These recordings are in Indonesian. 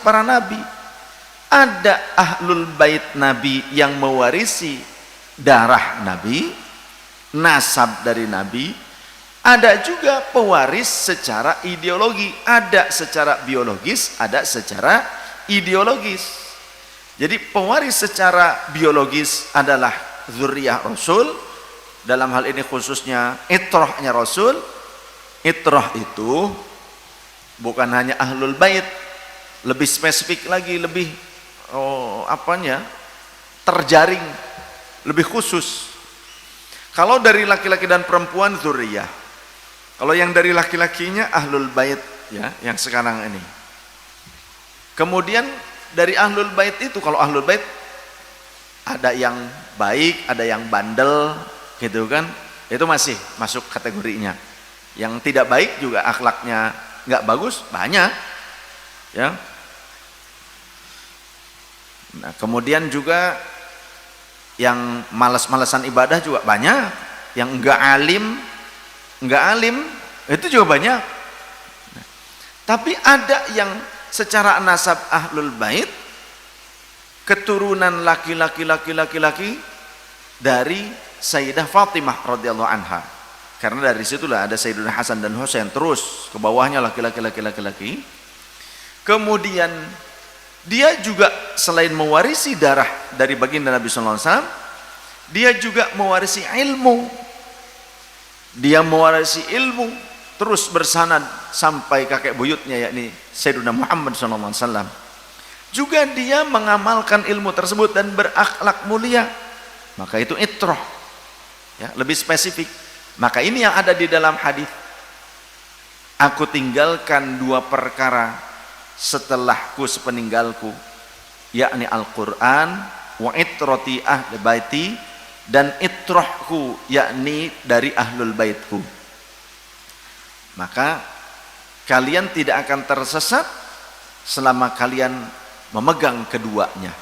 para nabi. Ada ahlul bait nabi yang mewarisi darah nabi, nasab dari nabi. Ada juga pewaris secara ideologi, ada secara biologis, ada secara ideologis. Jadi pewaris secara biologis adalah zuriyah Rasul, dalam hal ini khususnya itrahnya Rasul. Itrah itu bukan hanya ahlul bait, lebih spesifik lagi, lebih terjaring, lebih khusus. Kalau dari laki-laki dan perempuan zuriyah, kalau yang dari laki-lakinya ahlul bait, ya, yang sekarang ini. Kemudian dari ahlul bait itu, kalau ahlul bait ada yang baik, ada yang bandel, gitu kan, itu masih masuk kategorinya. Yang tidak baik juga akhlaknya nggak bagus, banyak, ya. Nah, kemudian juga yang malas-malasan ibadah juga banyak, yang nggak alim itu juga banyak. Nah, tapi ada yang secara nasab ahlul bait, keturunan laki-laki dari Sayyidah Fatimah radhiyallahu anha. Karena dari situlah ada Sayyidina Hasan dan Husain, terus ke bawahnya laki-laki. Kemudian dia juga selain mewarisi darah dari baginda Nabi sallallahu alaihi wasallam, dia juga mewarisi ilmu. Dia mewarisi ilmu terus bersanad sampai kakek buyutnya, yakni Sayyidina Muhammad sallallahu alaihi wasallam. Juga dia mengamalkan ilmu tersebut dan berakhlak mulia. Maka itu itrah. Ya, lebih spesifik. Maka ini yang ada di dalam hadis. Aku tinggalkan dua perkara setelahku sepeninggalku, yakni Al-Qur'an wa itrati ahli baiti, dan itrahku yakni dari ahlul baitku. Maka kalian tidak akan tersesat selama kalian memegang keduanya.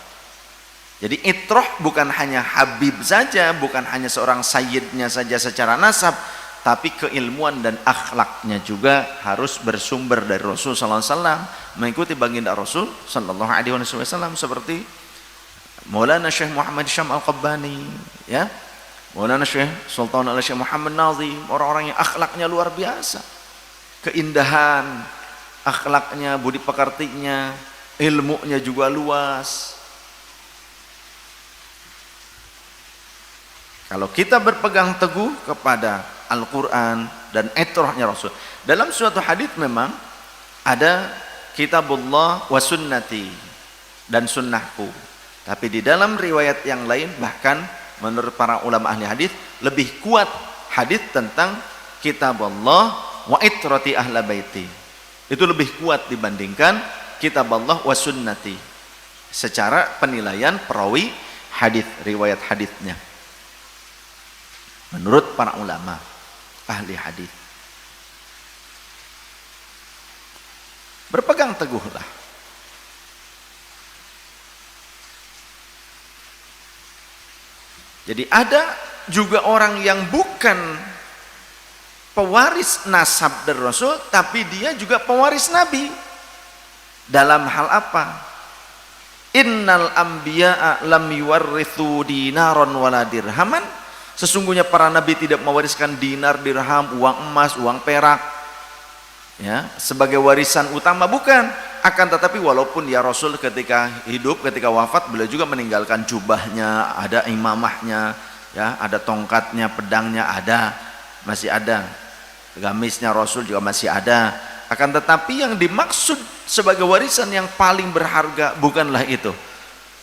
Jadi itrah bukan hanya habib saja, bukan hanya seorang sayyidnya saja secara nasab, tapi keilmuan dan akhlaknya juga harus bersumber dari Rasul sallallahu alaihi wasallam, mengikuti baginda Rasul sallallahu alaihi wasallam, seperti Maulana Syekh Muhammad Syam Al-Qabbani, ya, Maulana Syekh Sultan Al-Syekh Muhammad Nazim, orang-orang yang akhlaknya luar biasa, keindahan akhlaknya, budi pekertinya, ilmunya juga luas. Kalau kita berpegang teguh kepada Al-Quran dan itrahnya Rasul, dalam suatu hadis memang ada kitabullah wa sunnati, dan sunnahku. Tapi di dalam riwayat yang lain, bahkan menurut para ulama ahli hadis, lebih kuat hadis tentang kitabullah wa itrati ahla baiti. Itu lebih kuat dibandingkan kitabullah wa sunnati secara penilaian perawi hadis, riwayat hadisnya, menurut para ulama ahli hadis. Berpegang teguhlah. Jadi ada juga orang yang bukan pewaris nasab dari Rasul, tapi dia juga pewaris Nabi. Dalam hal apa? Innal anbiya'a lam yuwarrithu dinaron wala dirhaman. Sesungguhnya para nabi tidak mewariskan dinar, dirham, uang emas, uang perak, ya, sebagai warisan utama, bukan. Akan tetapi walaupun ya Rasul ketika hidup, ketika wafat, beliau juga meninggalkan jubahnya, ada imamahnya, ya, ada tongkatnya, pedangnya ada, masih ada. Gamisnya Rasul juga masih ada. Akan tetapi yang dimaksud sebagai warisan yang paling berharga bukanlah itu.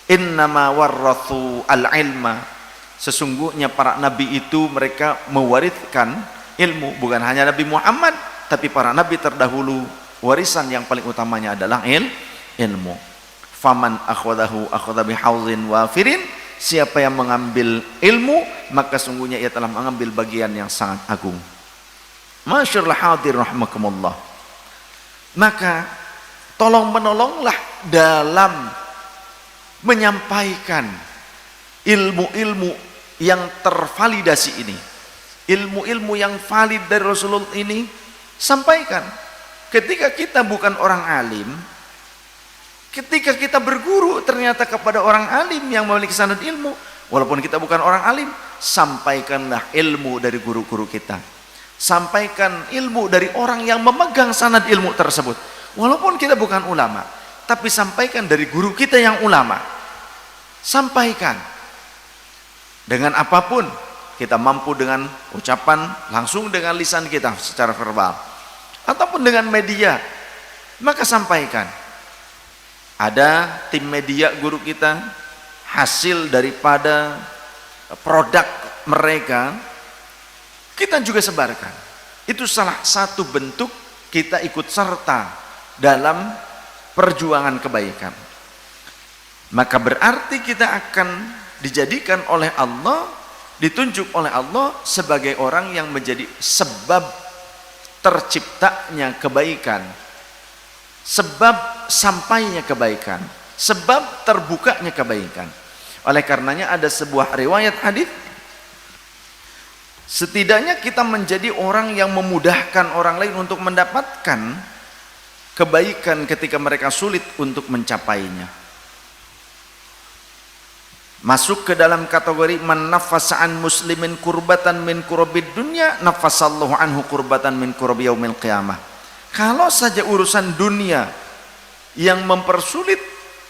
Innama warrathu al-ilma. Sesungguhnya para nabi itu mereka mewariskan ilmu, bukan hanya Nabi Muhammad, tapi para nabi terdahulu warisan yang paling utamanya adalah ilmu. Faman akhadahu akhadha bihauzin wafirin. Siapa yang mengambil ilmu, maka sungguhnya ia telah mengambil bagian yang sangat agung. Masyaallah hadir rahimakumullah. Maka tolong menolonglah dalam menyampaikan ilmu-ilmu yang tervalidasi ini, ilmu-ilmu yang valid dari Rasulullah ini, sampaikan. Ketika kita bukan orang alim, Ketika kita berguru ternyata kepada orang alim yang memiliki sanad ilmu, walaupun kita bukan orang alim, sampaikanlah ilmu dari guru-guru kita. Sampaikan ilmu dari orang yang memegang sanad ilmu tersebut. Walaupun kita bukan ulama, tapi sampaikan dari guru kita yang ulama. Sampaikan. Dengan apapun, kita mampu dengan ucapan, langsung dengan lisan kita secara verbal. Ataupun dengan media, maka sampaikan. Ada tim media guru kita, hasil daripada produk mereka, kita juga sebarkan. Itu salah satu bentuk kita ikut serta dalam perjuangan kebaikan. Maka berarti kita akan dijadikan oleh Allah, ditunjuk oleh Allah sebagai orang yang menjadi sebab terciptanya kebaikan, sebab sampainya kebaikan, sebab terbukanya kebaikan. Oleh karenanya ada sebuah riwayat hadis, setidaknya kita menjadi orang yang memudahkan orang lain untuk mendapatkan kebaikan ketika mereka sulit untuk mencapainya. Masuk ke dalam kategori man nafasa an muslimin kurbatan min kurabid dunya nafasallahu anhu kurbatan min kurabi yaumil qiyamah. Kalau saja urusan dunia yang mempersulit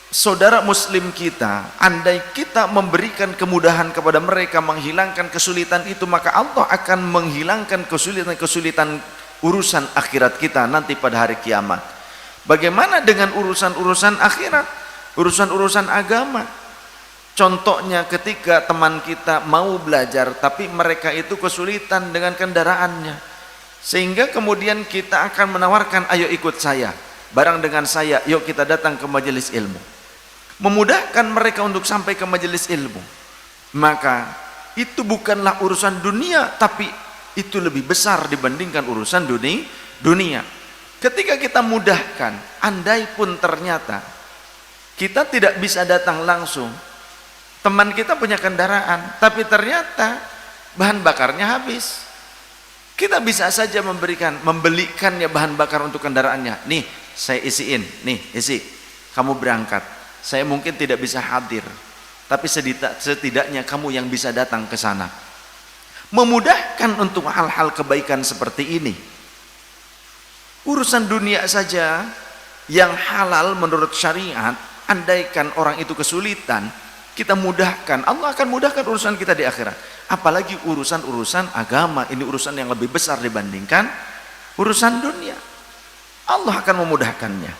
saudara muslim kita, andai kita memberikan kemudahan kepada mereka, menghilangkan kesulitan itu, maka Allah akan menghilangkan kesulitan-kesulitan urusan akhirat kita nanti pada hari kiamat. Bagaimana dengan urusan-urusan akhirat, urusan-urusan agama? Contohnya ketika teman kita mau belajar tapi mereka itu kesulitan dengan kendaraannya, sehingga kemudian kita akan menawarkan, ayo ikut saya, bareng dengan saya, yuk kita datang ke majelis ilmu, memudahkan mereka untuk sampai ke majelis ilmu. Maka itu bukanlah urusan dunia, tapi itu lebih besar dibandingkan urusan dunia. Ketika kita mudahkan, andai pun ternyata kita tidak bisa datang langsung, teman kita punya kendaraan tapi ternyata bahan bakarnya habis, kita bisa saja membelikannya bahan bakar untuk kendaraannya. Nih saya isiin, nih isi, kamu berangkat, saya mungkin tidak bisa hadir, tapi setidaknya kamu yang bisa datang ke sana. Memudahkan untuk hal-hal kebaikan seperti ini. Urusan dunia saja yang halal menurut syariat, andaikan orang itu kesulitan, kita mudahkan, Allah akan mudahkan urusan kita di akhirat. Apalagi urusan-urusan agama, ini urusan yang lebih besar dibandingkan urusan dunia. Allah akan memudahkannya.